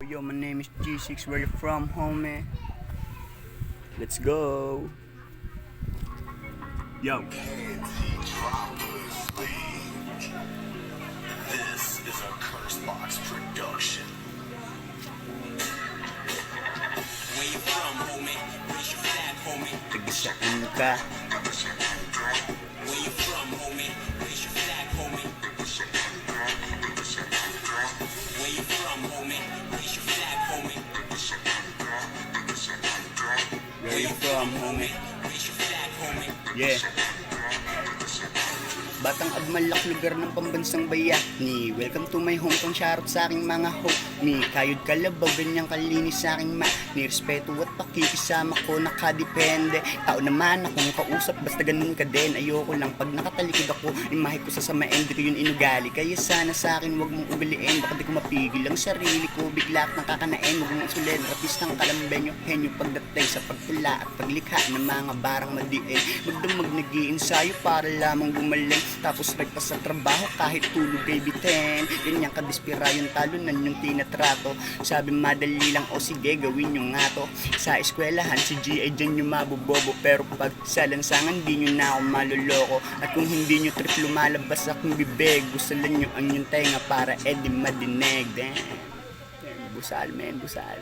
Yo, my name is G6. Where you from, homie? Let's go. Yo. This is a Curse Box production. Where you from, homie? Raise your flag, homie. Tagisaan ka. Where you from, homie? Raise your flag, homie. Where you from, homie? Raise your flag, homie. Where you from, homie? Raise your flag, homie. Yeah. Batang Agmalak, lugar ng pambansang bayani. Welcome to my hometown, shoutout sa aking mga homie. Kayod kalabaw, ganyang kalinis sa aking ni respeto at pakikisama ko, nakadepende. Tao naman akong kausap, basta ganun ka din. Ayoko lang pag nakatalikod ako, imahe ko sa samain, di ko yun inugali. Kaya sana sa akin wag mong ugaliin, baka di ko mapigil ang sarili ko. Bigla at nakakanain, wag mong isulen. Rapistang kalambenyo, henyo pagdating sa pagtula at paglikha ng mga barang madiin. Magdamag nag-iinsayo para lamang gumaling. Tapos nagpas sa trabaho kahit tulog kay biten. Ganyang kadispira yung talunan yung tinatrato. Sabi madali lang, o sige gawin nyo nga to. Sa eskwelahan si G ay dyan yung mabubobo. Pero pag sa lansangan di nyo na ako maluloko. At kung hindi nyo trip lumalabas akong bibig, busalan nyo ang yung tenga para edi madinig. Damn. Busal men, busal.